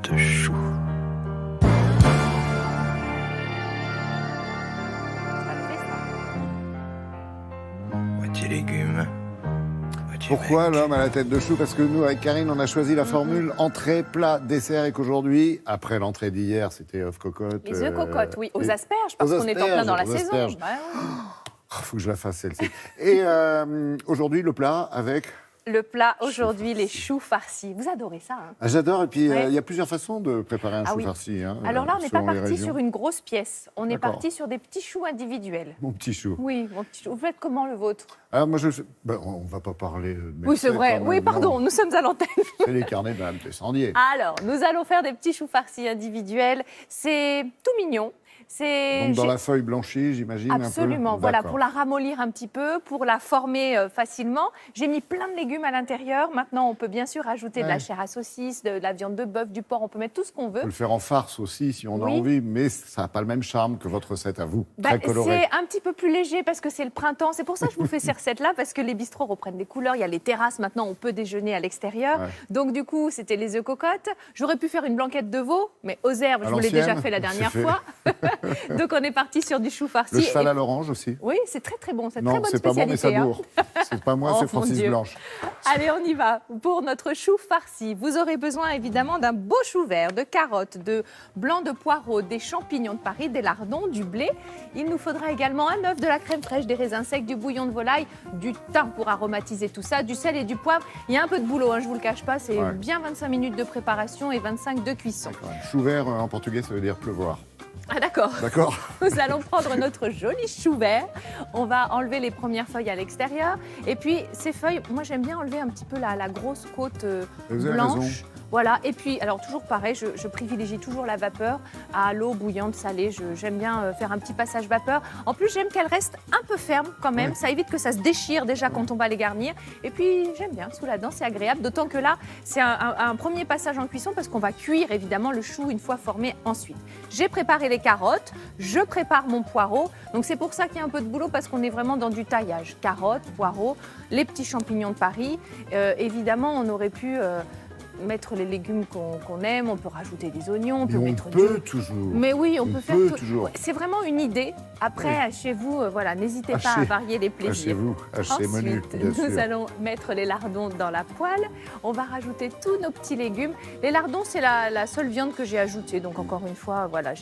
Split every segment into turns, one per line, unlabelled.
de chou. Moitié légumes. Moitié
Pourquoi
bec.
l'homme à la tête de chou? Parce que nous, avec Karine, on a choisi la formule entrée, plat, dessert, et qu'aujourd'hui, après l'entrée d'hier, c'était œuf cocotte.
Les œufs cocottes, oui, aux
et-
asperges, parce
aux
qu'on est en plein dans la
asperges, aux
saison.
asperges.
Bah oui.
Faut que je la fasse celle-ci. Et aujourd'hui, le plat avec...
Le plat aujourd'hui, les choux farcis. Vous adorez ça, hein?
Ah, j'adore. Et puis, il
Ouais.
y a plusieurs façons de préparer un
Ah
chou
oui.
farci. Hein,
Alors là, on n'est pas
selon les
parti
régions.
sur une grosse pièce. On est
D'accord.
parti sur des petits choux individuels.
Mon petit chou.
Oui, mon petit chou. Vous faites comment le vôtre?
Alors, moi, je le fais... Ben, on va pas parler de mes
Oui, c'est
recettes,
vrai.
quand
Oui,
même,
pardon,
non.
nous sommes à l'antenne.
C'est les carnets de Madame Tessandier.
Alors, nous allons faire des petits choux farcis individuels. C'est tout mignon. C'est
Donc, dans la feuille blanchie, j'imagine, un peu.
Absolument, voilà,
D'accord.
pour la ramollir un petit peu, pour la former facilement. J'ai mis plein de légumes à l'intérieur. Maintenant, on peut bien sûr ajouter de la
Ouais.
chair à saucisse, de la viande de bœuf, du porc, on peut mettre tout ce qu'on
On
veut.
peut le faire en farce aussi, si on a
Oui.
envie, mais ça n'a pas le même charme que votre recette à vous.
Bah,
Très colorée.
c'est un petit peu plus léger parce que c'est le printemps. C'est pour ça que je vous fais ces recettes-là, parce que les bistrots reprennent des couleurs. Il y a les terrasses, maintenant, on peut déjeuner à l'extérieur.
Ouais.
Donc, du coup, c'était les œufs cocottes. J'aurais pu faire une blanquette de veau, mais aux herbes,
À
je vous l'ai déjà
l'ancienne,
fait la dernière
c'est fait.
fois. Donc, on est parti sur du chou farci.
Le cheval
Et-
à l'orange aussi.
Oui, c'est très très bon. C'est très
Non,
bonne
c'est pas bon, mais ça
spécialité, hein.
bourre. C'est pas moi,
Oh,
c'est
mon
Francis
Dieu.
Blanche.
Allez, on y va. Pour notre chou farci, vous aurez besoin évidemment d'un beau chou vert, de carottes, de blanc de poireaux, des champignons de Paris, des lardons, du blé. Il nous faudra également un œuf, de la crème fraîche, des raisins secs, du bouillon de volaille, du thym pour aromatiser tout ça, du sel et du poivre. Il y a un peu de boulot, hein, je vous le cache pas. C'est
Ouais.
bien 25 minutes de préparation et 25 de cuisson.
Chou vert en portugais, ça veut dire pleuvoir.
Ah d'accord.
D'accord.
Nous allons prendre notre joli chou vert. On va enlever les premières feuilles à l'extérieur. Et puis, ces feuilles, moi, j'aime bien enlever un petit peu la grosse côte
Vous avez
blanche.
raison.
Voilà. Et puis, alors, toujours pareil, je privilégie toujours la vapeur à l'eau bouillante, salée. J'aime bien faire un petit passage vapeur. En plus, j'aime qu'elle reste un peu ferme quand même.
Ouais.
Ça évite que ça se déchire déjà quand on va les garnir. Et puis, j'aime bien, sous la dent, c'est agréable. D'autant que là, c'est un premier passage en cuisson parce qu'on va cuire évidemment le chou une fois formé ensuite. J'ai préparé les carottes, je prépare mon poireau. Donc c'est pour ça qu'il y a un peu de boulot parce qu'on est vraiment dans du taillage. Carottes, poireaux, les petits champignons de Paris. Évidemment, on aurait pu mettre les légumes qu'on aime, on peut rajouter des oignons, on peut
Mais on
mettre
peut toujours.
Mais oui, on
On
peut faire
peut
tout.
toujours.
Ouais, c'est vraiment une idée. Après, chez vous, voilà, n'hésitez pas à
Hachez.
varier les
Chez
plaisirs.
vous, achetez menu,
Ensuite,
bien
nous
sûr.
allons mettre les lardons dans la poêle. On va rajouter tous nos petits légumes. Les lardons, c'est la seule viande que j'ai ajoutée. Donc, encore une fois, voilà,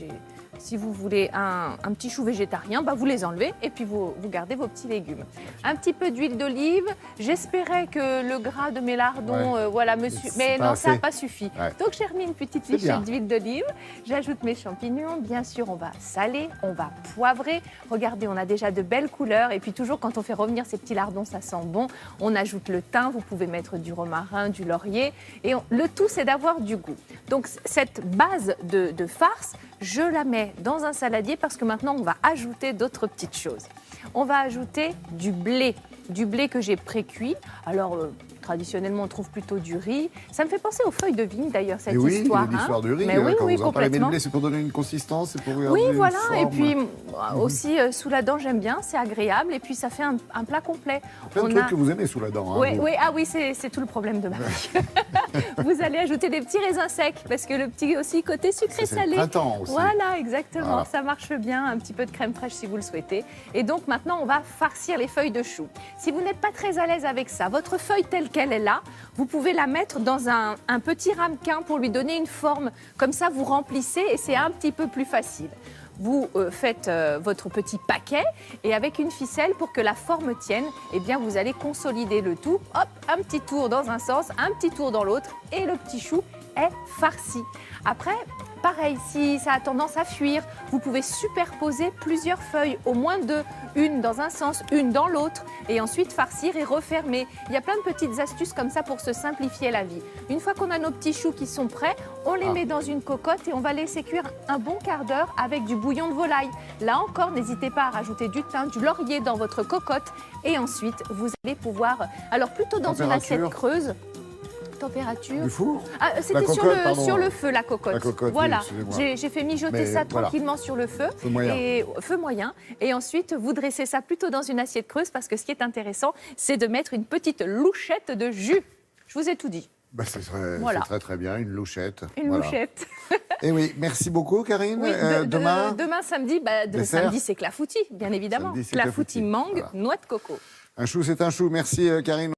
si vous voulez un petit chou végétarien, bah, vous les enlevez et puis vous gardez vos petits légumes. Un petit peu d'huile d'olive. J'espérais que le gras de mes lardons,
Ouais.
voilà, me
C'est
mais
pas
non, ça n'a
assez.
pas suffi.
Ouais.
Donc, j'ai remis une petite
C'est bien.
lichette d'huile d'olive. J'ajoute mes champignons. Bien sûr, on va saler, on va poivrer. Regardez, on a déjà de belles couleurs. Et puis, toujours, quand on fait revenir ces petits lardons, ça sent bon. On ajoute le thym. Vous pouvez mettre du romarin, du laurier. Et le tout, c'est d'avoir du goût. Donc, cette base de farce, je la mets dans un saladier parce que maintenant, on va ajouter d'autres petites choses. On va ajouter du blé que j'ai pré-cuit. Alors, traditionnellement, on trouve plutôt du riz. Ça me fait penser aux feuilles de vigne, d'ailleurs, cette
Et oui,
histoire.
l'histoire du riz,
Mais oui,
quand
oui,
vous en parlez. Mais le
complètement.
blé, c'est pour donner une consistance, c'est pour
Oui,
garder une
voilà. Et
forme.
puis, aussi, sous la dent, j'aime bien, c'est agréable. Et puis, ça fait un plat complet.
Plein de
On
trucs
a-
que vous aimez sous la dent. Hein,
Oui,
vous.
oui, ah oui, c'est tout le problème de ma vie. Vous allez ajouter des petits raisins secs, parce que le petit aussi côté
C'est le
sucré-salé.
printemps aussi.
Voilà, exactement.
Voilà.
Ça marche bien. Un petit peu de crème fraîche si vous le souhaitez. Et donc maintenant, on va farcir les feuilles de chou. Si vous n'êtes pas très à l'aise avec ça, votre feuille telle qu'elle est là, vous pouvez la mettre dans un petit ramequin pour lui donner une forme. Comme ça, vous remplissez et c'est un petit peu plus facile. Vous faites votre petit paquet et avec une ficelle pour que la forme tienne, eh bien vous allez consolider le tout. Hop, un petit tour dans un sens, un petit tour dans l'autre et le petit chou est farci. Après, pareil, si ça a tendance à fuir, vous pouvez superposer plusieurs feuilles, au moins deux, une dans un sens, une dans l'autre, et ensuite farcir et refermer. Il y a plein de petites astuces comme ça pour se simplifier la vie. Une fois qu'on a nos petits choux qui sont prêts, on les met dans une cocotte et on va laisser cuire un bon quart d'heure avec du bouillon de volaille. Là encore, n'hésitez pas à rajouter du thym, du laurier dans votre cocotte, et ensuite vous allez pouvoir, alors plutôt dans une
Température.
assiette creuse. Température.
Du four.
Ah,
La
c'était
cocotte, pardon.
sur le feu, la cocotte.
La cocotte, oui,
voilà,
excusez-moi.
j'ai fait mijoter
Mais
ça
voilà.
tranquillement sur le feu.
Feu moyen.
Et, feu moyen. Et ensuite, vous dressez ça plutôt dans une assiette creuse parce que ce qui est intéressant, c'est de mettre une petite louchette de jus. Je vous ai tout dit.
Bah, c'est
Voilà.
très très bien, une louchette.
Une
Voilà.
louchette.
Et oui, merci beaucoup Karine.
Oui,
Demain,
demain samedi,
dessert.
samedi c'est clafoutis, bien évidemment.
Samedi, c'est
Clafoutis
clafoutis.
mangue,
Voilà.
noix de coco.
un chou c'est un chou. Merci Karine.